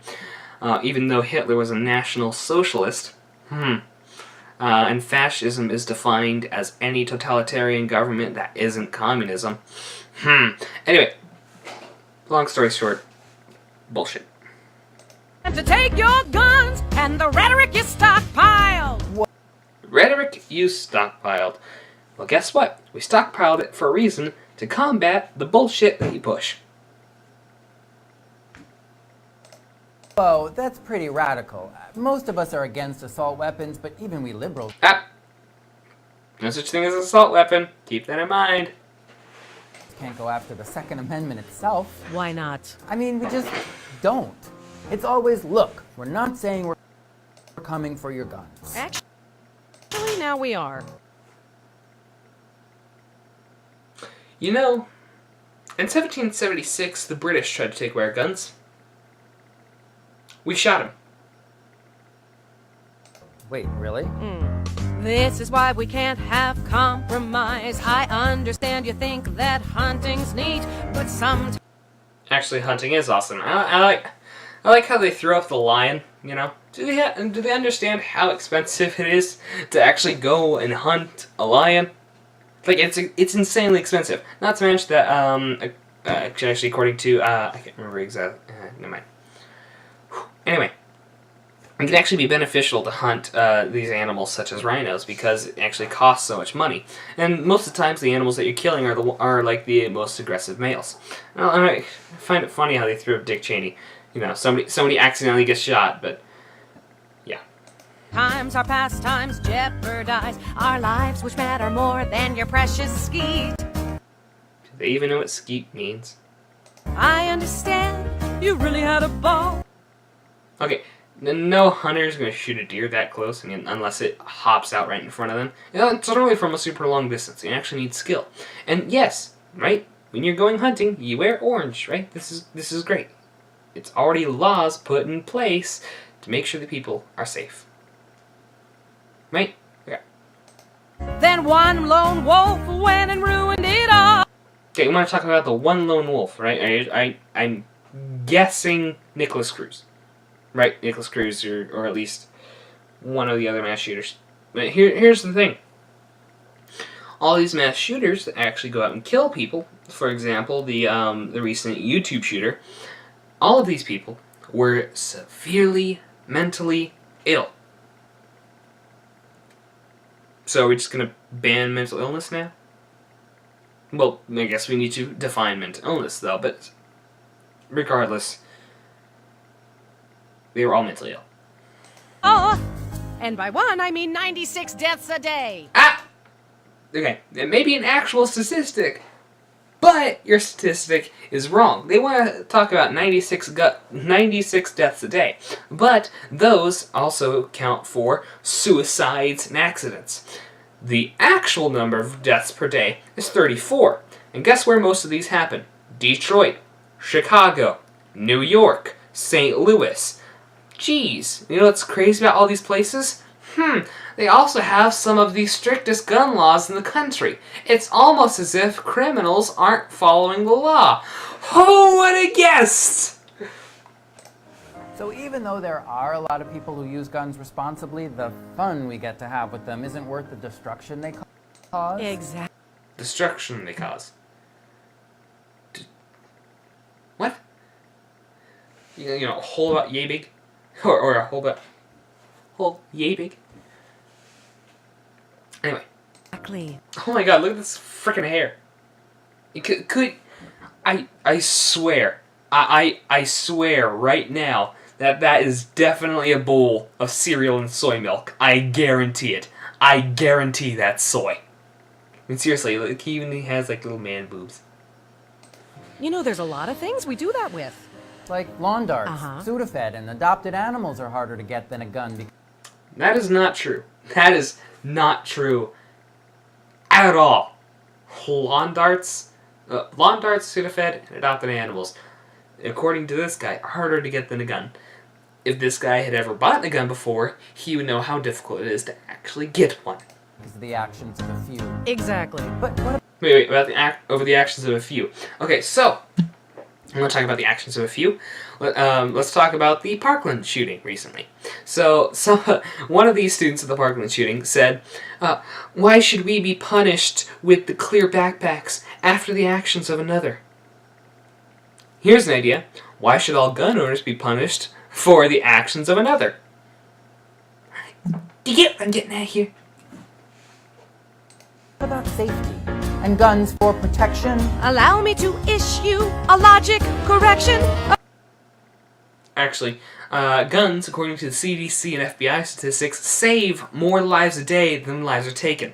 Even though Hitler was a National Socialist, and fascism is defined as any totalitarian government that isn't communism. Anyway, long story short, bullshit. To take your guns and the rhetoric you stockpiled. Rhetoric you stockpiled. Well, guess what? We stockpiled it for a reason, to combat the bullshit that you push. Whoa, that's pretty radical. Most of us are against assault weapons, but even we liberals... No such thing as an assault weapon. Keep that in mind. Can't go after the Second Amendment itself. Why not? I mean, we just don't. It's always, look, we're not saying we're coming for your guns. Actually, now we are. You know, in 1776, the British tried to take away our guns. We shot him. Wait, really? This is why we can't have compromise. I understand you think that hunting's neat, but sometimes... Actually, hunting is awesome. I like how they threw up the lion, you know? Do they understand how expensive it is to actually go and hunt a lion? Like, it's insanely expensive. Not to mention that, actually, according to, I can't remember exactly, never mind. Anyway, it can actually be beneficial to hunt these animals such as rhinos because it actually costs so much money. And most of the times, the animals that you're killing are like the most aggressive males. Well, and I find it funny how they threw up Dick Cheney. You know, somebody accidentally gets shot, but yeah. Times our pastimes jeopardize our lives, which matter more than your precious skeet. Do they even know what skeet means? I understand you really had a ball. Okay, no hunter's going to shoot a deer that close, I mean, unless it hops out right in front of them. It's only from a super long distance. You actually need skill. And yes, right, when you're going hunting, you wear orange, right? This is great. It's already laws put in place to make sure the people are safe. Right? Okay. Then one lone wolf went and ruined it all. Okay, we want to talk about the one lone wolf, right? I'm guessing Nicholas Cruz. Right? Nicholas Cruz, or at least one of the other mass shooters. But here's the thing. All these mass shooters that actually go out and kill people, for example, the recent YouTube shooter, all of these people were severely mentally ill. So are we just going to ban mental illness now? Well, I guess we need to define mental illness, though, but regardless, they were all mentally ill. Oh, and by one, I mean 96 deaths a day. Okay, it may be an actual statistic, but your statistic is wrong. They want to talk about 96 deaths a day, but those also count for suicides and accidents. The actual number of deaths per day is 34. And guess where most of these happen? Detroit, Chicago, New York, St. Louis. Geez, you know what's crazy about all these places? They also have some of the strictest gun laws in the country. It's almost as if criminals aren't following the law. Who would have guessed? So even though there are a lot of people who use guns responsibly, the fun we get to have with them isn't worth the destruction they cause. Exactly. Destruction they cause. What? You know, a hole about yay big? Or a hole yay big? Anyway. Exactly. Oh my god, look at this freaking hair. I swear, I swear right now that is definitely a bowl of cereal and soy milk. I guarantee it. I guarantee that's soy. I mean, seriously, like, he even has like little man boobs. You know, there's a lot of things we do that with. Like lawn darts, Sudafed, and adopted animals are harder to get than a gun. That is not true. That is not true at all. Lawn darts, Sudafed, and adopted animals, according to this guy, are harder to get than a gun. If this guy had ever bought a gun before, he would know how difficult it is to actually get one. Because of the actions of a few. Exactly. But what Wait, over the actions of a few. Okay, so I'm going to talk about the actions of a few. Let's talk about the Parkland shooting recently. So, one of these students of the Parkland shooting said, "Why should we be punished with the clear backpacks after the actions of another?" Here's an idea. Why should all gun owners be punished for the actions of another? Do you get what I'm getting at here? about safety? And guns for protection? Allow me to issue a logic correction. Actually, guns, according to the CDC and FBI statistics, save more lives a day than lives are taken.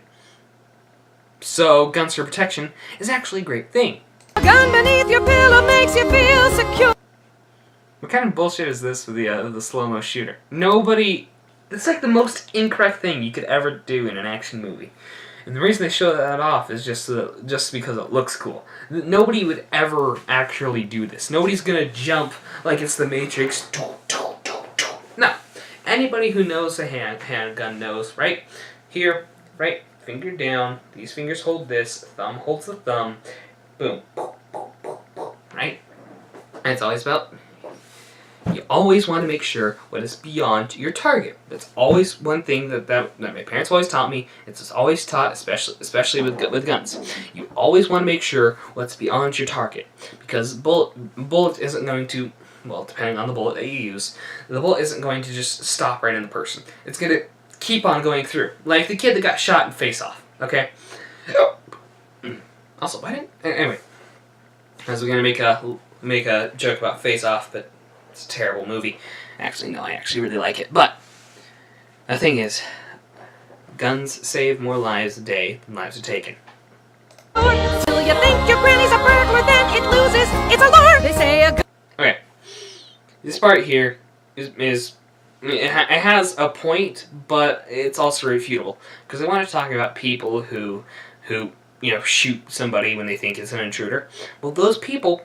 So, guns for protection is actually a great thing. A gun beneath your pillow makes you feel secure. What kind of bullshit is this with the slow-mo shooter? Nobody... It's like the most incorrect thing you could ever do in an action movie. And the reason they show that off is just because it looks cool. Nobody would ever actually do this. Nobody's gonna jump like it's the Matrix. No. Anybody who knows a handgun knows, right? Here, right? Finger down. These fingers hold this. Thumb holds the thumb. Boom. Right? And it's always about... You always want to make sure what is beyond your target. That's always one thing that my parents always taught me. It's just always taught, especially with guns. You always want to make sure what's beyond your target, because bullet isn't going to, well, depending on the bullet that you use, the bullet isn't going to just stop right in the person. It's going to keep on going through, like the kid that got shot in Face Off. Okay. Also, why didn't anyway? I was going to make a joke about Face Off, but it's a terrible movie. Actually, no, I actually really like it. But the thing is, guns save more lives a day than lives are taken. Till you think your granny's a burglar, then it loses its allure. They say a gun. Okay, this part here is it has a point, but it's also refutable, because I want to talk about people who shoot somebody when they think it's an intruder. Well, those people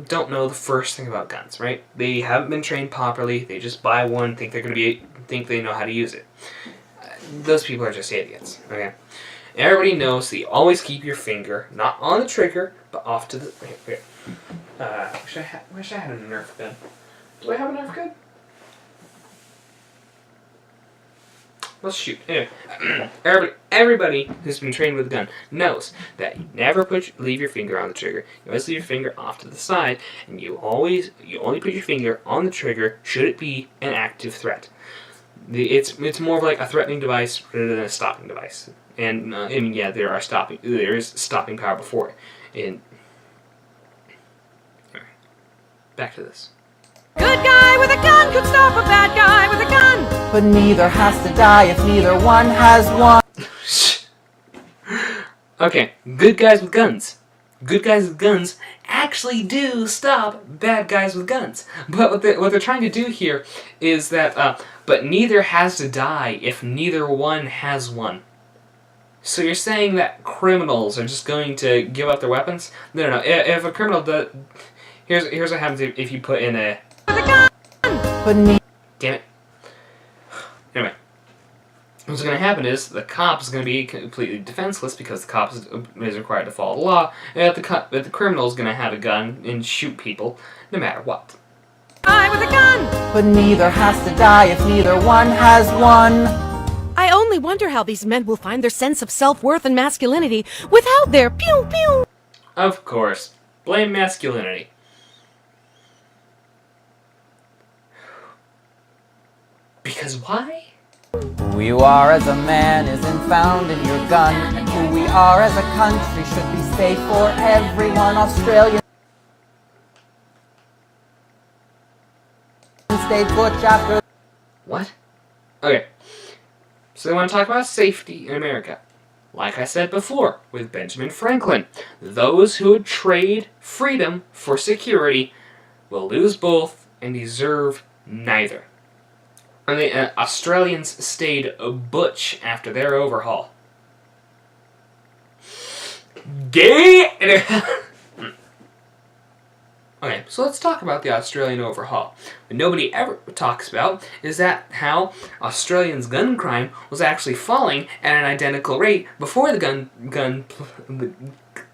don't know the first thing about guns, right? They haven't been trained properly. They just buy one, think they know how to use it. Those people are just idiots. Okay. Everybody knows that you always keep your finger not on the trigger, but off to the. Here. Wish I had a Nerf gun. Do I have a Nerf gun? Let's shoot. Anyway, everybody who's been trained with a gun knows that you never leave your finger on the trigger. You always leave your finger off to the side, and you only put your finger on the trigger should it be an active threat. It's more of like a threatening device rather than a stopping device. And yeah, there is stopping power before it. And back to this. Good guy with a gun could stop a bad guy with a gun. But neither has to die if neither one has one. Okay, good guys with guns. Good guys with guns actually do stop bad guys with guns. But what they're trying to do here is that, but neither has to die if neither one has one. So you're saying that criminals are just going to give up their weapons? No. If a criminal does, here's what happens if you put in a. But me. Damn it. Anyway, what's going to happen is the cop is going to be completely defenseless because the cop is required to follow the law, and the criminal is going to have a gun and shoot people no matter what. I with a gun! But neither has to die if neither one has one. I only wonder how these men will find their sense of self-worth and masculinity without their pew pew. Of course. Blame masculinity. Because why? Who you are as a man isn't found in your gun, and who we are as a country should be safe for everyone. Australian stayed butch after. What? Okay. So they want to talk about safety in America. Like I said before, with Benjamin Franklin, those who would trade freedom for security will lose both and deserve neither. And the Australians stayed butch after their overhaul. Gay! Okay, so let's talk about the Australian overhaul. What nobody ever talks about is that how Australians' gun crime was actually falling at an identical rate before the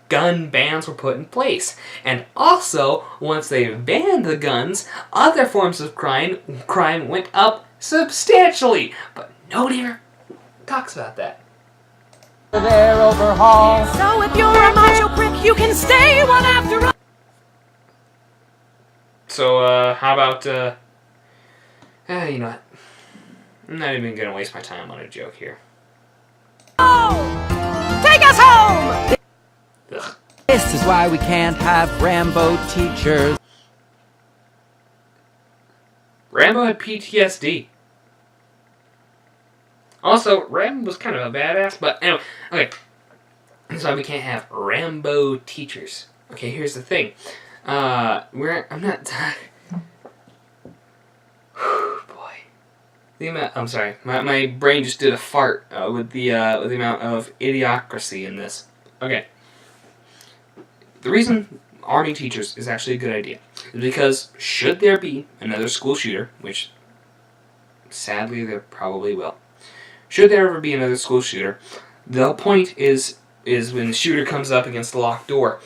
gun bans were put in place. And also, once they banned the guns, other forms of crime went up substantially. But nobody ever talks about that. Their overhaul. So if you're a macho prick, you can stay one after all. So, how about, you know what? I'm not even gonna waste my time on a joke here. Take us home! Ugh. This is why we can't have Rambo teachers. Rambo had PTSD. Also, Rambo was kind of a badass, but anyway, okay. That's why we can't have Rambo teachers. Okay, here's the thing. I'm not. Boy, I'm sorry. My brain just did a fart with the amount of idiocracy in this. Okay. The reason arming teachers is actually a good idea is because should there be another school shooter, which sadly there probably will. Should there ever be another school shooter, the point is when the shooter comes up against the locked door.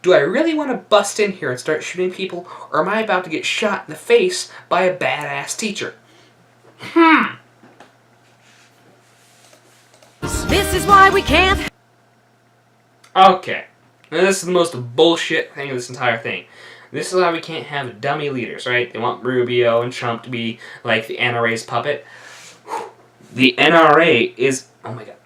Do I really want to bust in here and start shooting people, or am I about to get shot in the face by a badass teacher? This is why we can't. Okay. Now this is the most bullshit thing of this entire thing. This is why we can't have dummy leaders, right? They want Rubio and Trump to be like the NRA's puppet. The NRA is... Oh my god.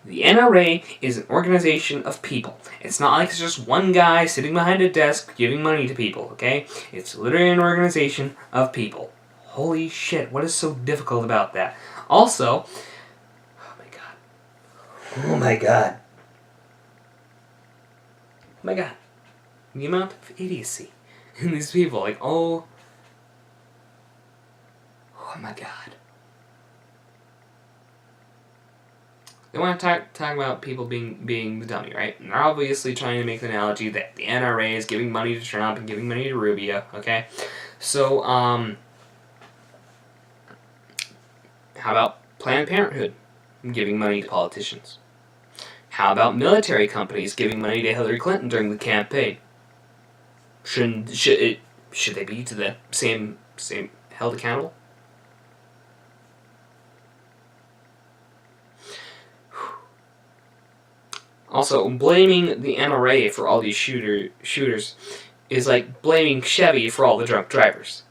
The NRA is an organization of people. It's not like it's just one guy sitting behind a desk giving money to people, okay? It's literally an organization of people. Holy shit, what is so difficult about that? Also, oh my god. Oh my god. Oh my god. The amount of idiocy in these people, like, oh my god. They want to talk about people being the dummy, right? And they're obviously trying to make the analogy that the NRA is giving money to Trump and giving money to Rubio, okay? So, how about Planned Parenthood giving money to politicians? How about military companies giving money to Hillary Clinton during the campaign? Should they be to the same held accountable? Also, blaming the NRA for all these shooters is like blaming Chevy for all the drunk drivers.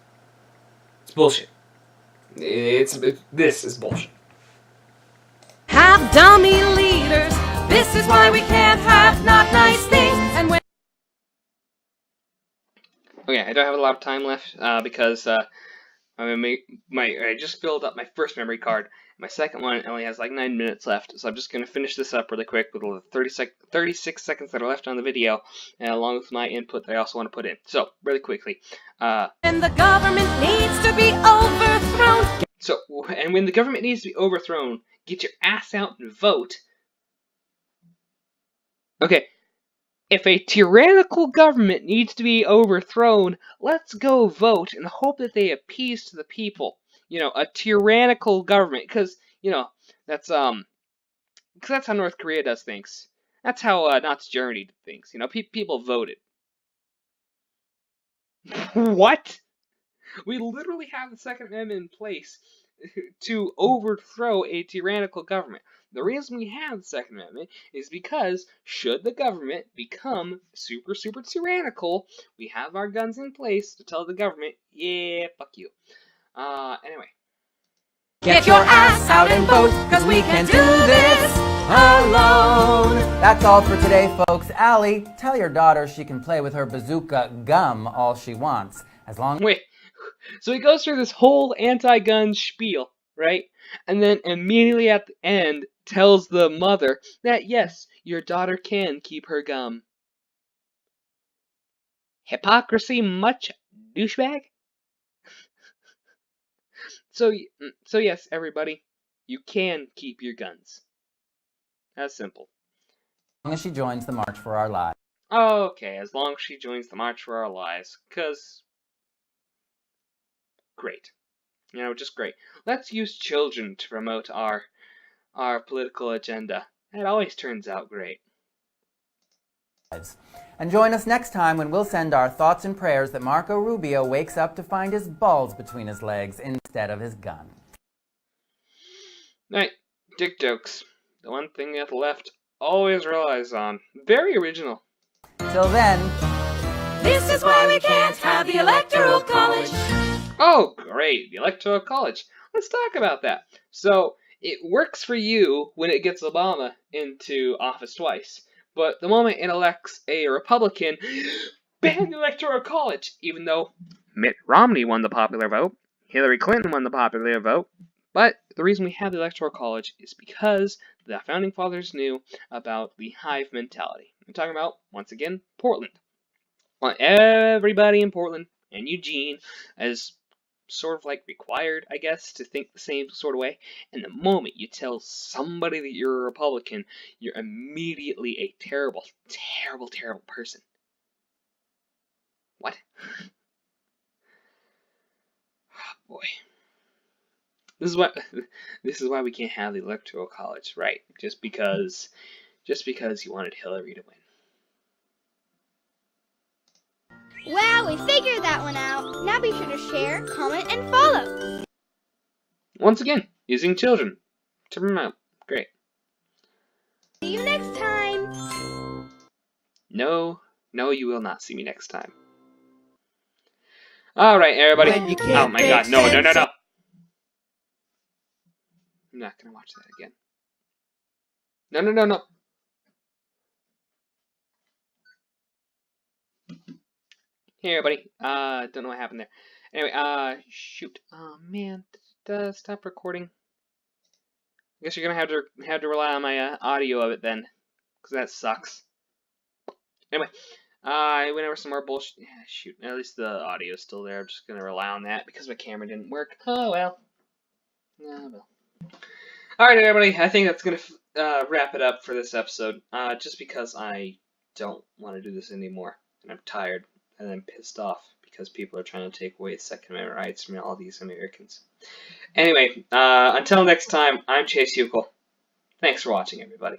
It's bullshit. This is bullshit. Have dummy leaders. This is why we can't have not nice things. And when Okay, I don't have a lot of time left because I just filled up my first memory card. My second one only has like 9 minutes left, so I'm just going to finish this up really quick with the 36 seconds that are left on the video, and along with my input that I also want to put in. So, really quickly. the government needs to be overthrown. So, and when the government needs to be overthrown, get your ass out and vote. Okay, if a tyrannical government needs to be overthrown, let's go vote and hope that they appease to the people. You know, a tyrannical government, because that's because that's how North Korea does things. That's how Nazi Germany did things. You know, people voted. What? We literally have the Second Amendment in place to overthrow a tyrannical government. The reason we have the Second Amendment is because should the government become super tyrannical, we have our guns in place to tell the government, yeah, fuck you. Anyway. Get your ass out and vote, cause we can't do this alone. That's all for today, folks. Allie, tell your daughter she can play with her bazooka gum all she wants, as long Wait, so he goes through this whole anti-gun spiel, right? And then immediately at the end tells the mother that yes, your daughter can keep her gum. Hypocrisy much, douchebag? So yes, everybody, you can keep your guns. That's simple. as she joins the March for Our Lives. Okay, as long as she joins the March for Our Lives, 'cause great. You know, just great. Let's use children to promote our political agenda. It always turns out great. And join us next time when we'll send our thoughts and prayers that Marco Rubio wakes up to find his balls between his legs instead of his gun. Right, dick jokes. The one thing that the left always relies on. Very original. Till then, This is why we can't have the Electoral College. Oh, great, the Electoral College. Let's talk about that. So, it works for you when it gets Obama into office twice. But the moment it elects a Republican, ban the Electoral College, even though Mitt Romney won the popular vote, Hillary Clinton won the popular vote. But the reason we have the Electoral College is because the Founding Fathers knew about the hive mentality. I'm talking about, once again, Portland. Well, everybody in Portland and Eugene is sort of like required, I guess, to think the same sort of way. And the moment you tell somebody that you're a Republican, you're immediately a terrible person. What? Oh, boy. This is why we can't have the Electoral College, right? Just because you wanted Hillary to win. Wow, we figured that one out. Now be sure to share, comment, and follow. Once again, using children to promote. Great. See you next time. No, you will not see me next time. Alright, everybody. When you can't Oh my god, make no. sense of- I'm not gonna watch that again. No. Hey everybody, don't know what happened there. Anyway, shoot. Oh man, stop recording. I guess you're gonna have to rely on my audio of it then, because that sucks. Anyway, I went over some more bullshit. Yeah, shoot, at least the audio's still there. I'm just gonna rely on that because my camera didn't work. Oh well. Oh well. Alright everybody, I think that's gonna wrap it up for this episode. Just because I don't want to do this anymore, and I'm tired. And I'm pissed off because people are trying to take away Second Amendment rights from all these Americans. Anyway, until next time, I'm Chase Euckel. Thanks for watching, everybody.